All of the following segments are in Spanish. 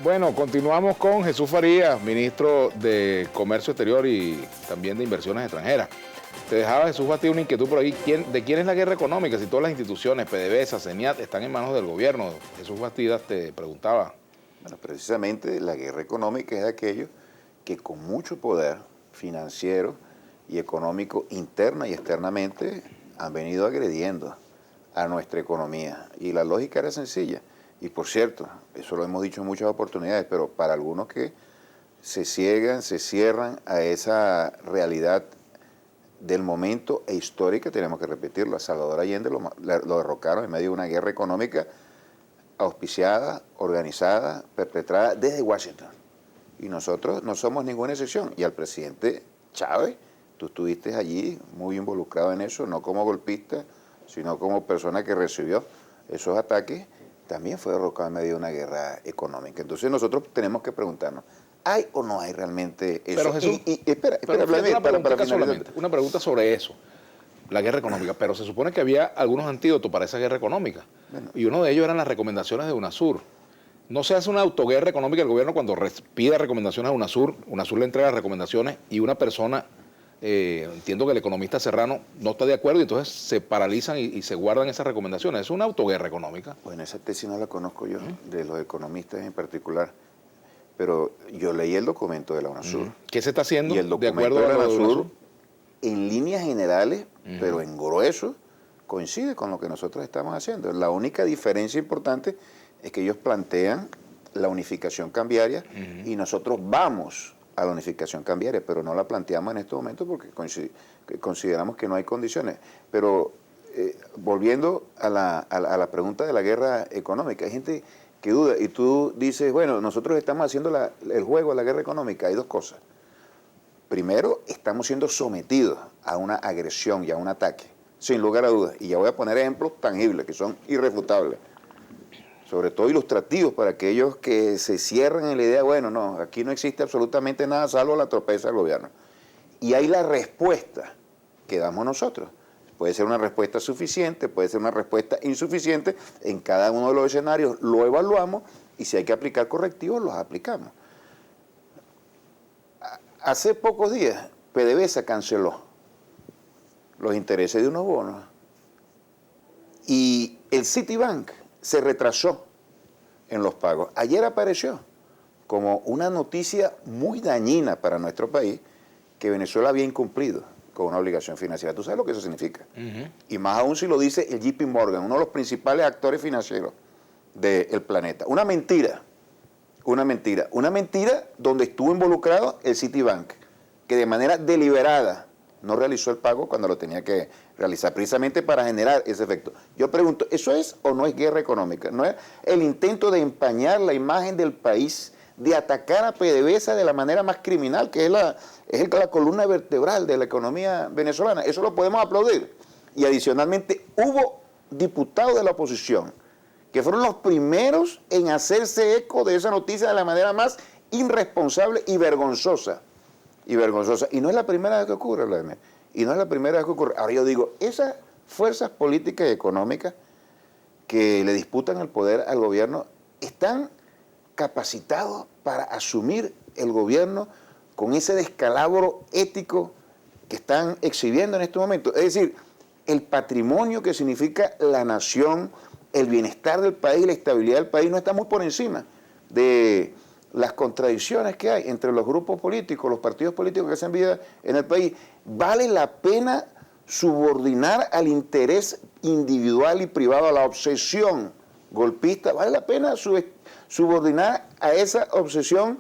Bueno, continuamos con Jesús Farías, ministro de Comercio Exterior y también de Inversiones Extranjeras. Te dejaba, Jesús, batir una inquietud por ahí. ¿De quién es la guerra económica? Si todas las instituciones, PDVSA, CENIAT, están en manos del gobierno. Jesús Bastidas te preguntaba. Bueno, precisamente la guerra económica es de aquellos que con mucho poder financiero y económico interna y externamente han venido agrediendo a nuestra economía. Y la lógica era sencilla. Y por cierto, eso lo hemos dicho en muchas oportunidades, pero para algunos que se ciegan, se cierran a esa realidad del momento e histórica, tenemos que repetirlo. A Salvador Allende lo derrocaron en medio de una guerra económica auspiciada, organizada, perpetrada desde Washington. Y nosotros no somos ninguna excepción. Y al presidente Chávez, tú estuviste allí muy involucrado en eso, no como golpista, sino como persona que recibió esos ataques, también fue derrocado en medio de una guerra económica. Entonces nosotros tenemos que preguntarnos, ¿hay o no hay realmente eso? Pero Jesús, espera, una pregunta sobre eso, la guerra económica. Pero se supone que había algunos antídotos para esa guerra económica. Bueno, y uno de ellos eran las recomendaciones de UNASUR. No se hace una autoguerra económica el gobierno cuando pide recomendaciones a UNASUR le entrega recomendaciones y una persona, entiendo que el economista Serrano no está de acuerdo y entonces se paralizan y se guardan esas recomendaciones. ¿Es una autoguerra económica? Bueno, esa tesis no la conozco yo, de los economistas en particular, pero yo leí el documento de la UNASUR. ¿Qué se está haciendo y el documento de la UNASUR, en líneas generales, pero en grueso, coincide con lo que nosotros estamos haciendo. La única diferencia importante es que ellos plantean la unificación cambiaria y nosotros vamos a la unificación cambiaria, pero no la planteamos en este momento porque consideramos que no hay condiciones. Pero volviendo a la pregunta de la guerra económica, hay gente que duda y tú dices, bueno, nosotros estamos haciendo el juego de la guerra económica. Hay dos cosas. Primero, estamos siendo sometidos a una agresión y a un ataque, sin lugar a dudas. Y ya voy a poner ejemplos tangibles que son irrefutables, sobre todo ilustrativos para aquellos que se cierran en la idea, bueno, no, aquí no existe absolutamente nada salvo la torpeza del gobierno. Y hay la respuesta que damos nosotros. Puede ser una respuesta suficiente, puede ser una respuesta insuficiente. En cada uno de los escenarios lo evaluamos y si hay que aplicar correctivos, los aplicamos. Hace pocos días, PDVSA canceló los intereses de unos bonos y el Citibank se retrasó en los pagos. Ayer apareció como una noticia muy dañina para nuestro país que Venezuela había incumplido con una obligación financiera. ¿Tú sabes lo que eso significa? Y más aún si lo dice el JP Morgan, uno de los principales actores financieros del planeta. Una mentira donde estuvo involucrado el Citibank, que de manera deliberada no realizó el pago cuando lo tenía que realizar, precisamente para generar ese efecto. Yo pregunto, ¿eso es o no es guerra económica? ¿No es el intento de empañar la imagen del país, de atacar a PDVSA de la manera más criminal, que es la columna vertebral de la economía venezolana? Eso lo podemos aplaudir. Y adicionalmente hubo diputados de la oposición que fueron los primeros en hacerse eco de esa noticia de la manera más irresponsable y vergonzosa. Y no es la primera vez que ocurre, Vladimir. Y no es la primera vez que ocurre. Ahora yo digo, esas fuerzas políticas y económicas que le disputan el poder al gobierno están capacitados para asumir el gobierno con ese descalabro ético que están exhibiendo en este momento. Es decir, el patrimonio que significa la nación, el bienestar del país, la estabilidad del país no está muy por encima de las contradicciones que hay entre los grupos políticos, los partidos políticos que hacen vida en el país. ¿Vale la pena subordinar al interés individual y privado, a la obsesión golpista? ¿Vale la pena subordinar a esa obsesión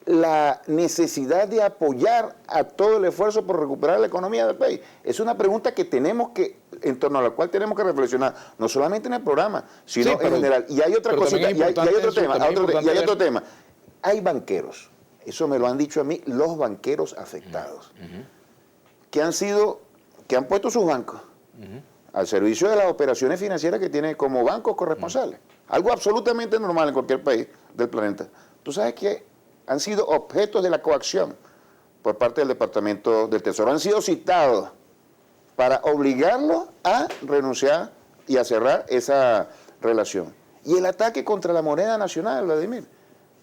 la necesidad de apoyar a todo el esfuerzo por recuperar la economía del país? Es una pregunta que en torno a la cual tenemos que reflexionar, no solamente en el programa, sino en general. Y hay otra cosita, y hay otro tema. Hay banqueros, eso me lo han dicho a mí, los banqueros afectados, que han puesto sus bancos al servicio de las operaciones financieras que tienen como bancos corresponsales. Algo absolutamente normal en cualquier país del planeta. Tú sabes que han sido objetos de la coacción por parte del Departamento del Tesoro. Han sido citados para obligarlos a renunciar y a cerrar esa relación. Y el ataque contra la moneda nacional, Vladimir.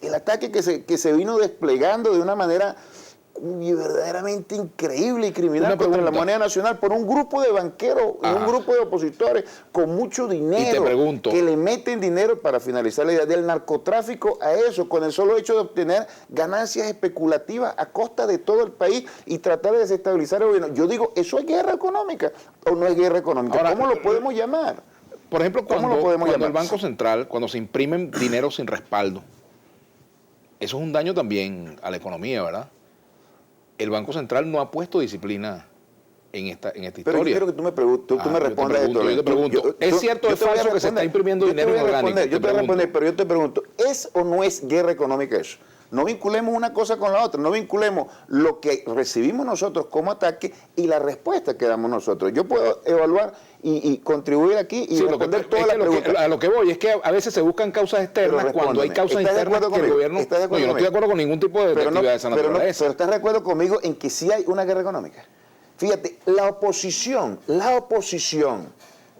El ataque que se vino desplegando de una manera verdaderamente increíble y criminal contra la moneda nacional por un grupo de banqueros, un grupo de opositores con mucho dinero, que le meten dinero para finalizar la idea del narcotráfico a eso, con el solo hecho de obtener ganancias especulativas a costa de todo el país y tratar de desestabilizar el gobierno. Yo digo, ¿eso es guerra económica o no es guerra económica? Ahora, ¿cómo lo podemos llamar? Por ejemplo, cuando el Banco Central, cuando se imprimen dinero sin respaldo, eso es un daño también a la economía, ¿verdad? El Banco Central no ha puesto disciplina en esta historia. Pero yo quiero que tú me respondas esto. Yo te pregunto, ¿es cierto o es falso que se está imprimiendo dinero inorgánico? Yo te voy a responder, pero yo te pregunto, ¿es o no es guerra económica eso? No vinculemos una cosa con la otra, no vinculemos lo que recibimos nosotros como ataque y la respuesta que damos nosotros. Yo puedo evaluar y contribuir aquí y responder todas las preguntas. A lo que voy es que a veces se buscan causas externas cuando hay causas internas que el gobierno... No, yo no estoy de acuerdo con ningún tipo de actividad de esa naturaleza. Pero ¿estás de acuerdo conmigo en que sí hay una guerra económica? Fíjate, la oposición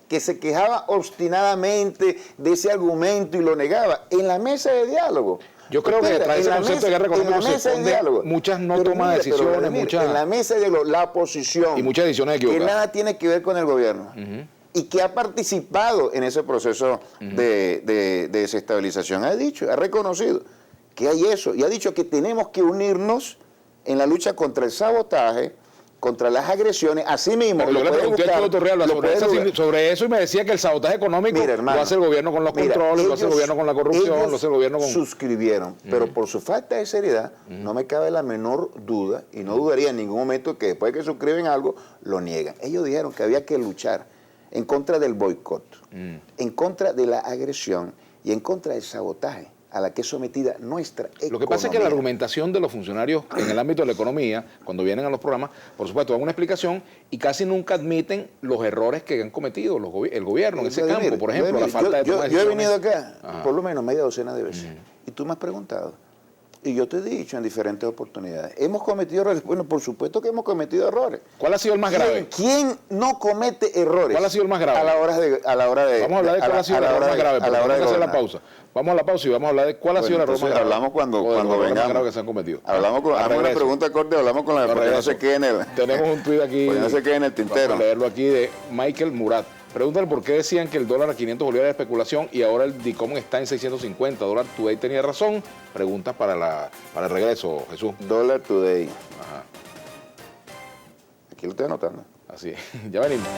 que se quejaba obstinadamente de ese argumento y lo negaba, en la mesa de diálogo... Yo creo que detrás de ese concepto de guerra económica se esconde muchas no tomas de decisiones, muchas... En la mesa de diálogo, la oposición... Y muchas decisiones equivocadas. Que nada tiene que ver con el gobierno. Y que ha participado en ese proceso de desestabilización. Ha dicho, ha reconocido que hay eso. Y ha dicho que tenemos que unirnos en la lucha contra el sabotaje, contra las agresiones, así mismo. Pero yo le pregunté a Cholo Torrealba sobre eso y me decía que el sabotaje económico lo hace el gobierno con los controles, lo hace el gobierno con la corrupción, lo hace el gobierno con... suscribieron, pero por su falta de seriedad, no me cabe la menor duda, y no dudaría en ningún momento que después de que suscriben algo, lo niegan. Ellos dijeron que había que luchar en contra del boicot, en contra de la agresión y en contra del sabotaje a la que es sometida nuestra economía. Lo que pasa es que la argumentación de los funcionarios en el ámbito de la economía, cuando vienen a los programas, por supuesto, dan una explicación y casi nunca admiten los errores que han cometido el gobierno en ese campo. Por ejemplo, la falta de toma de decisiones. Yo he venido acá por lo menos media docena de veces y tú me has preguntado. Y yo te he dicho en diferentes oportunidades, ¿hemos cometido errores? Bueno, por supuesto que hemos cometido errores. ¿Cuál ha sido el más grave? ¿Quién no comete errores? ¿Cuál ha sido el más grave? A la hora de vamos a hablar de cuál ha sido el error más grave, pero vamos a hacer la pausa. Vamos a la pausa y vamos a hablar de cuál ha sido el error más grave. Hablamos cuando vengamos. Que se han cometido. Hablamos con una pregunta corta, hablamos con la porque no se quede en el... Tenemos un tuit aquí. No se quede en el tintero. Vamos a leerlo aquí de Michael Murat. Pregúntale por qué decían que el dólar a 500 volvía de especulación y ahora el DICOM está en 650. Dólar Today tenía razón. Preguntas para el regreso, Jesús. Dólar Today. Ajá. Aquí lo estoy anotando. Así es. Ya venimos.